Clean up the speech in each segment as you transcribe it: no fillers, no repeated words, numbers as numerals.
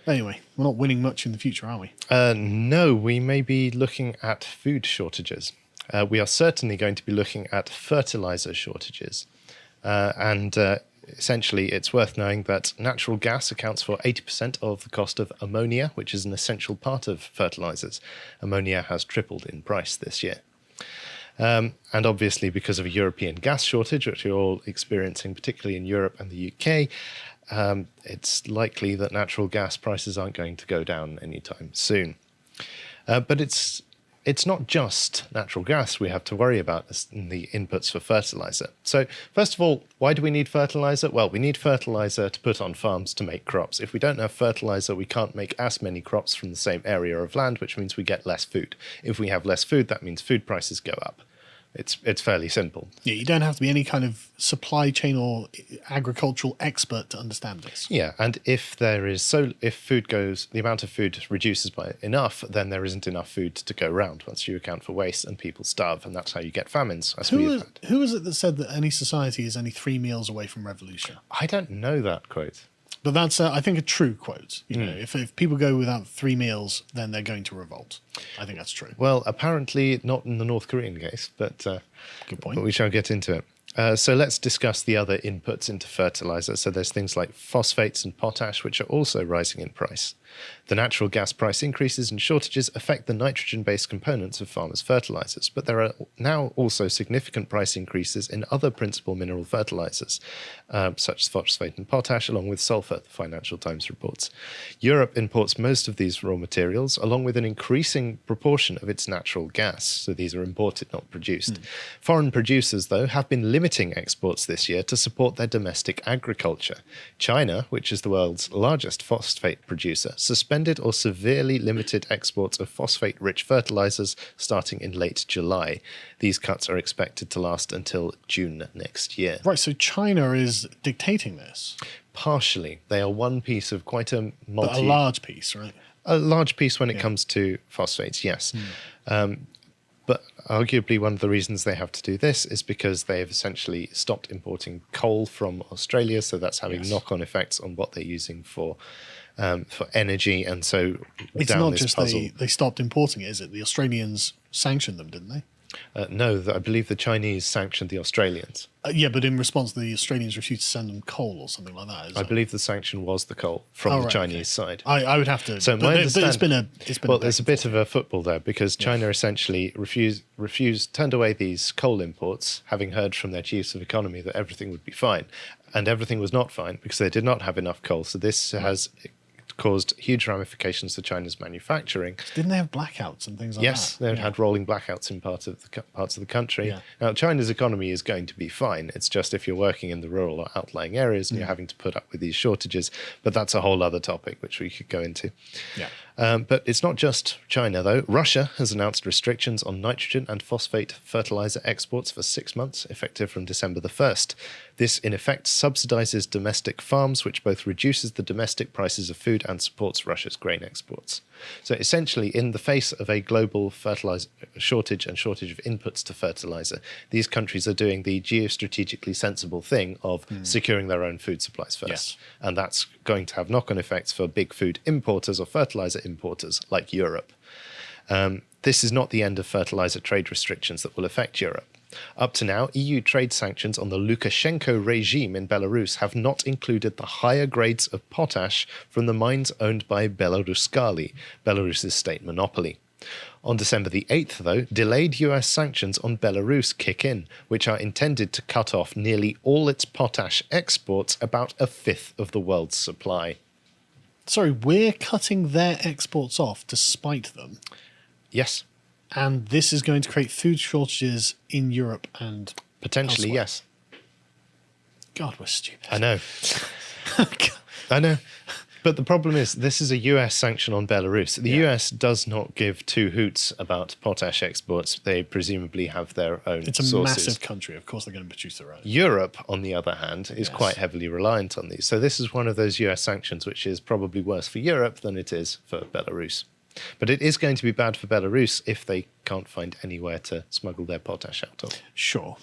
Anyway, we're not winning much in the future, are we? No, we may be looking at food shortages. We are certainly going to be looking at fertilizer shortages. And essentially, it's worth knowing that natural gas accounts for 80% of the cost of ammonia, which is an essential part of fertilizers. Ammonia has tripled in price this year. And obviously, because of a European gas shortage, which we're all experiencing, particularly in Europe and the UK, it's likely that natural gas prices aren't going to go down anytime soon. But it's not just natural gas we have to worry about in the inputs for fertilizer. So first of all, why do we need fertilizer? Well, we need fertilizer to put on farms to make crops. If we don't have fertilizer, we can't make as many crops from the same area of land, which means we get less food. If we have less food, that means food prices go up. It's fairly simple. Yeah, you don't have to be any kind of supply chain or agricultural expert to understand this. Yeah, and if the amount of food reduces by enough, then there isn't enough food to go around once you account for waste and people starve, and that's how you get famines. Who is it that said that any society is only 3 meals away from revolution? I don't know that quote. But that's, I think, a true quote. You know, if people go without 3 meals, then they're going to revolt. I think that's true. Well, apparently not in the North Korean case, but good point. But we shall get into it. So let's discuss the other inputs into fertilizer. So there's things like phosphates and potash, which are also rising in price. The natural gas price increases and shortages affect the nitrogen-based components of farmers' fertilizers, but there are now also significant price increases in other principal mineral fertilizers, such as phosphate and potash, along with sulfur, the Financial Times reports. Europe imports most of these raw materials, along with an increasing proportion of its natural gas. So these are imported, not produced. Foreign producers, though, have been limiting exports this year to support their domestic agriculture. China, which is the world's largest phosphate producer, suspended or severely limited exports of phosphate-rich fertilizers starting in late July. These cuts are expected to last until June next year. Right, so China is dictating this? Partially. They are one piece of quite a But a large piece, right? A large piece when it comes to phosphates, yes. But arguably one of the reasons they have to do this is because they have essentially stopped importing coal from Australia, so that's having knock-on effects on what they're using for energy, and so it's not just they stopped importing it, is it? The Australians sanctioned them, didn't they? No, I believe the Chinese sanctioned the Australians. Yeah, but in response, the Australians refused to send them coal or something like that. I believe the sanction was the coal from the Chinese side. I would have to. So but it's been well, there's a bit of a football there because China essentially turned away these coal imports, having heard from their chiefs of economy that everything would be fine, and everything was not fine because they did not have enough coal. So this has caused huge ramifications to China's manufacturing. Didn't they have blackouts and things like that? Yes, they've had rolling blackouts in parts of the country. Yeah. Now, China's economy is going to be fine. It's just if you're working in the rural or outlying areas and you're having to put up with these shortages. But that's a whole other topic which we could go into. Yeah. But it's not just China, though. Russia has announced restrictions on nitrogen and phosphate fertilizer exports for 6 months, effective from December the 1st. This, in effect, subsidizes domestic farms, which both reduces the domestic prices of food and supports Russia's grain exports. So essentially, in the face of a global fertilizer shortage and shortage of inputs to fertilizer, these countries are doing the geostrategically sensible thing of securing their own food supplies first. Yes. And that's going to have knock-on effects for big food importers or fertilizer importers like Europe. This is not the end of fertilizer trade restrictions that will affect Europe. Up to now, EU trade sanctions on the Lukashenko regime in Belarus have not included the higher grades of potash from the mines owned by Belaruskali, Belarus's state monopoly. On December the 8th, though, delayed US sanctions on Belarus kick in, which are intended to cut off nearly all its potash exports, about a fifth of the world's supply. Sorry, we're cutting their exports off to spite them? Yes. And this is going to create food shortages in Europe and potentially elsewhere. Yes. God, we're stupid. I know. I know. But the problem is, this is a US sanction on Belarus. The US does not give two hoots about potash exports. They presumably have their own It's a sources. massive country. Of course, they're going to produce their own. Europe, on the other hand, is quite heavily reliant on these. So this is one of those US sanctions which is probably worse for Europe than it is for Belarus. But it is going to be bad for Belarus if they can't find anywhere to smuggle their potash out of. Sure.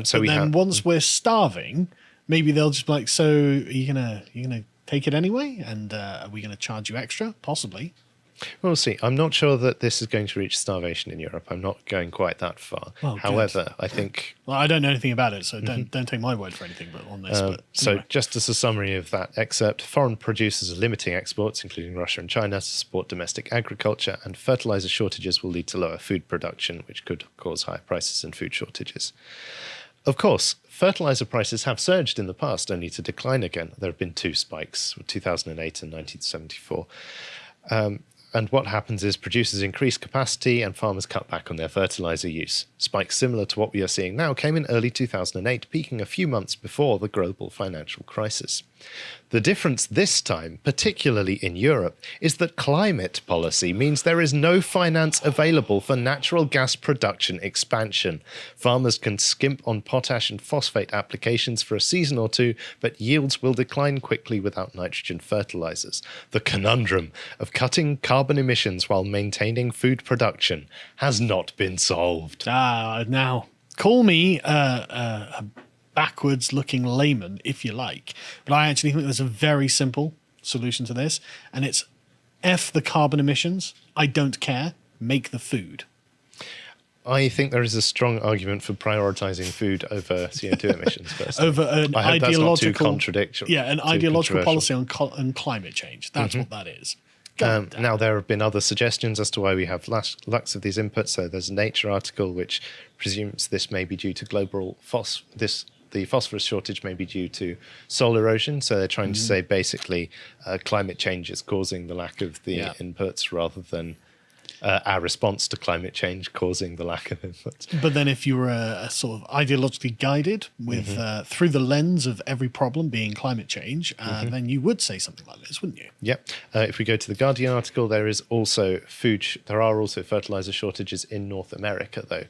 So but then once we're starving, maybe they'll just be like, so are you gonna take it anyway? And are we going to charge you extra? Possibly. We'll see. I'm not sure that this is going to reach starvation in Europe. I'm not going quite that far. Well, good. However, I think... Well, I don't know anything about it, so don't take my word for anything but on this. But So anyway. just as a summary of that excerpt, foreign producers are limiting exports, including Russia and China, to support domestic agriculture, and fertilizer shortages will lead to lower food production, which could cause higher prices and food shortages. Of course, fertilizer prices have surged in the past, only to decline again. There have been two spikes, 2008 and 1974. And what happens is producers increase capacity and farmers cut back on their fertilizer use. Spikes similar to what we are seeing now came in early 2008, peaking a few months before the global financial crisis. The difference this time, particularly in Europe, is that climate policy means there is no finance available for natural gas production expansion. Farmers can skimp on potash and phosphate applications for a season or two, but yields will decline quickly without nitrogen fertilizers. The conundrum of cutting carbon emissions while maintaining food production has not been solved. Now, call me a backwards-looking layman, if you like, but I actually think there's a very simple solution to this, and it's F the carbon emissions. I don't care. Make the food. I think there is a strong argument for prioritizing food over CO2 emissions. First. Over an I hope that's not too ideological contradictory. Yeah, an too ideological controversial. policy on climate change. That's what that is. Now, there have been other suggestions as to why we have lacks of these inputs. So there's a Nature article which presumes this may be due to global the phosphorus shortage may be due to soil erosion. So they're trying to say basically climate change is causing the lack of the inputs rather than our response to climate change causing the lack of inputs. But then if you were a sort of ideologically guided with through the lens of every problem being climate change, then you would say something like this, wouldn't you? Yep. If we go to the Guardian article, there are also fertilizer shortages in North America, though.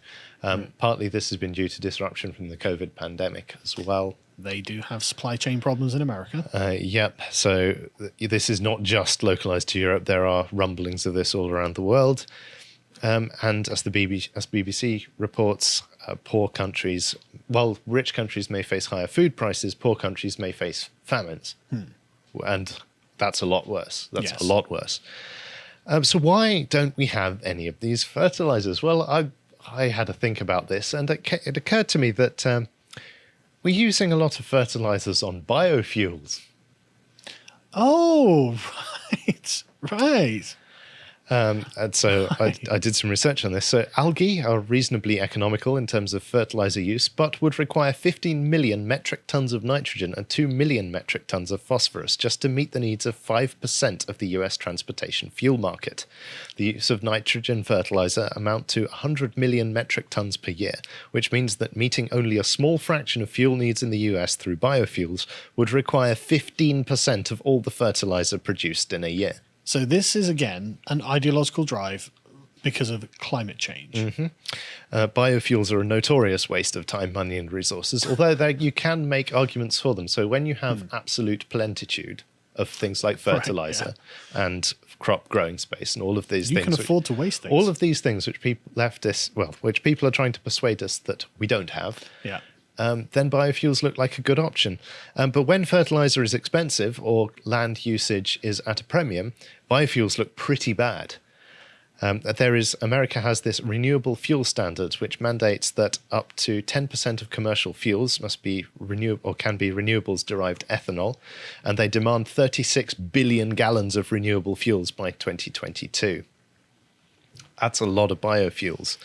Partly this has been due to disruption from the COVID pandemic as well. They do have supply chain problems in America. Yep. So this is not just localized to Europe. There are rumblings of this all around the world. And as the BBC reports, poor countries, while rich countries may face higher food prices, poor countries may face famines. And that's a lot worse. That's a lot worse. So why don't we have any of these fertilizers? Well, I had to think about this, and it occurred to me that we're using a lot of fertilizers on biofuels. Oh, right. And so I did some research on this. So algae are reasonably economical in terms of fertilizer use, but would require 15 million metric tons of nitrogen and 2 million metric tons of phosphorus just to meet the needs of 5% of the US transportation fuel market. The use of nitrogen fertilizer amount to 100 million metric tons per year, which means that meeting only a small fraction of fuel needs in the US through biofuels would require 15% of all the fertilizer produced in a year. So this is, again, an ideological drive because of climate change. Biofuels are a notorious waste of time, money and resources, although you can make arguments for them. So when you have absolute plenitude of things like fertilizer and crop growing space and all of these things. You can afford to waste things. All of these things which which people are trying to persuade us that we don't have. Yeah. Then biofuels look like a good option. But when fertilizer is expensive or land usage is at a premium, biofuels look pretty bad. America has this renewable fuel standard, which mandates that up to 10% of commercial fuels must be renewable or can be renewables-derived ethanol, and they demand 36 billion gallons of renewable fuels by 2022. That's a lot of biofuels.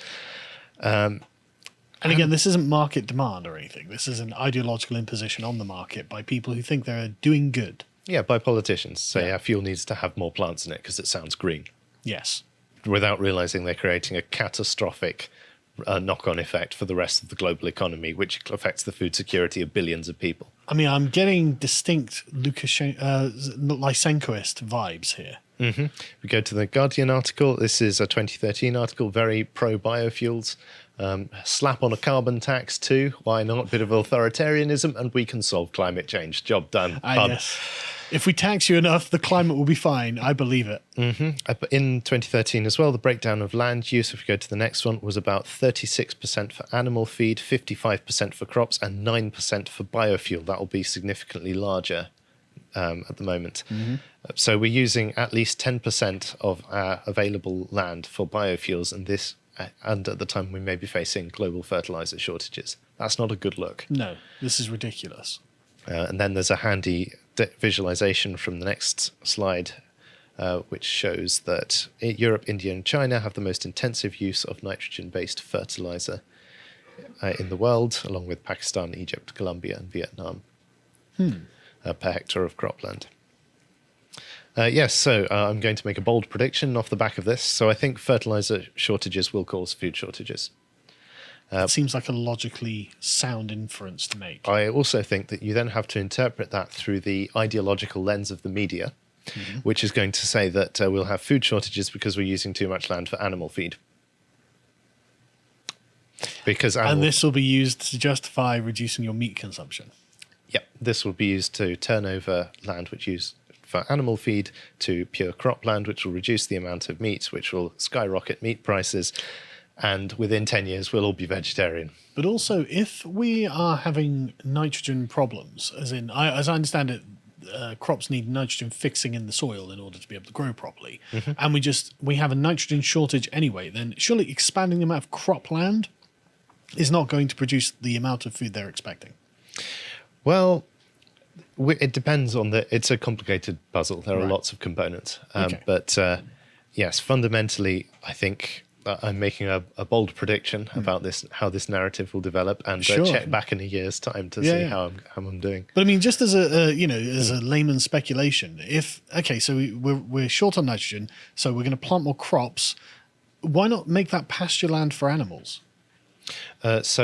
And again, this isn't market demand or anything. This is an ideological imposition on the market by people who think they're doing good. Yeah, by politicians. Say our fuel needs to have more plants in it because it sounds green. Yes. Without realizing they're creating a catastrophic knock-on effect for the rest of the global economy, which affects the food security of billions of people. I mean, I'm getting distinct Lysenkoist vibes here. We go to the Guardian article. This is a 2013 article, very pro-biofuels. Slap on a carbon tax too. Why not? Bit of authoritarianism, and we can solve climate change. Job done. Yes. If we tax you enough, the climate will be fine. I believe it. In 2013 as well, the breakdown of land use, if we go to the next one, was about 36% for animal feed, 55% for crops, and 9% for biofuel. That will be significantly larger at the moment. So we're using at least 10% of our available land for biofuels, and at the time we may be facing global fertilizer shortages. That's not a good look. No, this is ridiculous. And then there's a handy visualization from the next slide, which shows that Europe, India, and China have the most intensive use of nitrogen-based fertilizer in the world, along with Pakistan, Egypt, Colombia, and Vietnam, per hectare of cropland. So I'm going to make a bold prediction off the back of this. So I think fertilizer shortages will cause food shortages. It seems like a logically sound inference to make. I also think that you then have to interpret that through the ideological lens of the media, which is going to say that we'll have food shortages because we're using too much land for animal feed. And this will be used to justify reducing your meat consumption. Yep, this will be used to turn over land which used for animal feed to pure cropland, which will reduce the amount of meat, which will skyrocket meat prices, and within 10 years we'll all be vegetarian. But also, if we are having nitrogen problems, as I understand it, crops need nitrogen fixing in the soil in order to be able to grow properly, and we have a nitrogen shortage anyway, then surely expanding the amount of cropland is not going to produce the amount of food they're expecting. Well, it depends on it's a complicated puzzle. There are lots of components. But yes, fundamentally, I think I'm making a bold prediction about how this narrative will develop, and check back in a year's time to see how I'm doing. But I mean, just as as a layman's speculation, so we're short on nitrogen, so we're going to plant more crops. Why not make that pasture land for animals? It's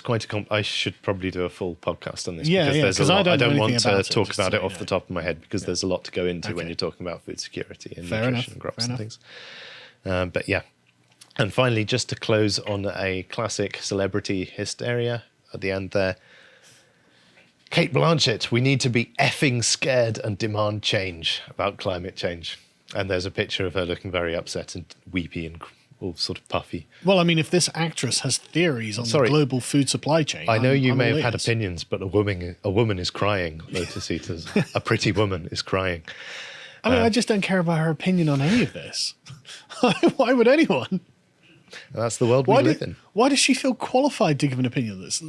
quite I should probably do a full podcast on this because I don't want to talk about it off the top of my head, because there's a lot to go into when you're talking about food security and nutrition and crops and things. But yeah. And finally, just to close on a classic celebrity hysteria at the end there, Kate Blanchett, we need to be effing scared and demand change about climate change. And there's a picture of her looking very upset and weepy and all sort of puffy. Well, I mean, if this actress has theories on the global food supply chain, I know you may have had opinions, but a woman is crying. Lotus Eaters, a pretty woman is crying. I mean, I just don't care about her opinion on any of this. Why would anyone? That's the world we live in. Why does she feel qualified to give an opinion on this?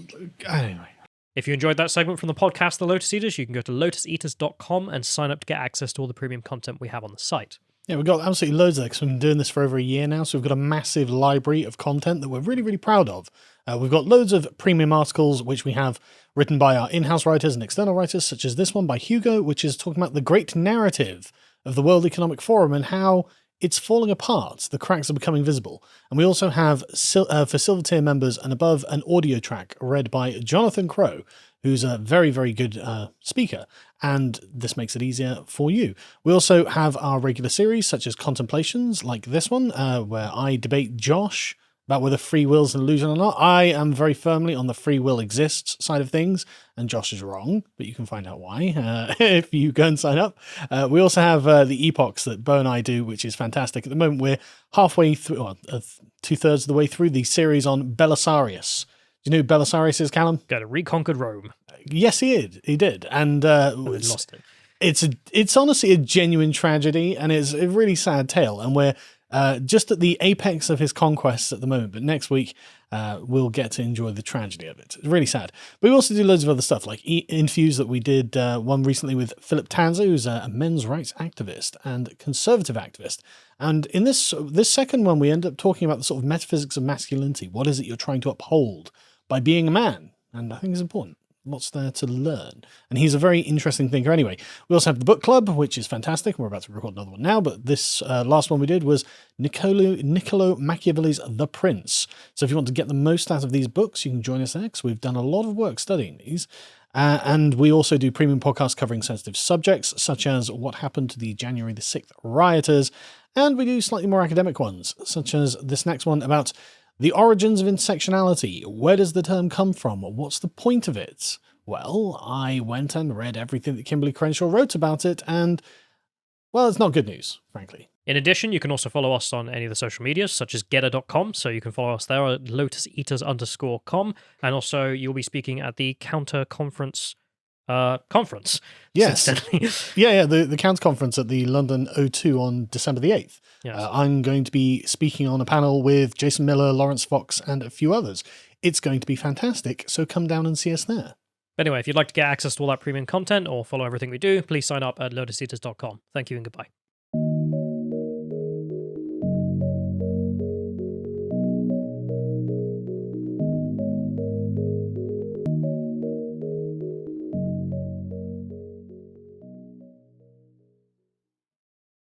Anyway. If you enjoyed that segment from the podcast, The Lotus Eaters, you can go to lotuseaters.com and sign up to get access to all the premium content we have on the site. Yeah, we've got absolutely loads of this. We've been doing this for over a year now, so we've got a massive library of content that we're really, really proud of. We've got loads of premium articles, which we have written by our in-house writers and external writers, such as this one by Hugo, which is talking about the great narrative of the World Economic Forum and how it's falling apart. The cracks are becoming visible. And we also have, for silver tier members and above, an audio track read by Jonathan Crow, who's a very, very good speaker, and this makes it easier for you. We also have our regular series, such as Contemplations, like this one, where I debate Josh about whether free will is an illusion or not. I am very firmly on the free will exists side of things, and Josh is wrong, but you can find out why if you go and sign up. We also have the epochs that Bo and I do, which is fantastic. At the moment, we're halfway through, 2/3 of the way through the series on Belisarius. Do you know who Belisarius is, Callum? Got reconquered Rome. Yes, he did. And lost it. It's honestly a genuine tragedy, and it's a really sad tale. And we're just at the apex of his conquests at the moment. But next week, we'll get to enjoy the tragedy of it. It's really sad. But we also do loads of other stuff, like interviews that we did, one recently with Philip Tanzer, who's a men's rights activist and conservative activist. And in this second one, we end up talking about the sort of metaphysics of masculinity. What is it you're trying to uphold by being a man? And I think it's important. Lots there to learn. And he's a very interesting thinker anyway. We also have the book club, which is fantastic. We're about to record another one now, but this last one we did was Niccolo Machiavelli's The Prince. So if you want to get the most out of these books, you can join us there, because we've done a lot of work studying these. And we also do premium podcasts covering sensitive subjects, such as what happened to the January the 6th rioters. And we do slightly more academic ones, such as this next one about the origins of intersectionality. Where does the term come from? What's the point of it? Well, I went and read everything that Kimberly Crenshaw wrote about it, and Well, it's not good news, frankly. In addition, you can also follow us on any of the social medias, such as getter.com. So you can follow us there at lotuseaters_com. And also, you'll be speaking at the Counter Conference. Yes. incidentally. The Counter Conference at the London O2 on December the 8th. Yes. I'm going to be speaking on a panel with Jason Miller, Lawrence Fox, and a few others. It's going to be fantastic, so come down and see us there. Anyway, if you'd like to get access to all that premium content or follow everything we do, please sign up at lotuseaters.com. Thank you and goodbye.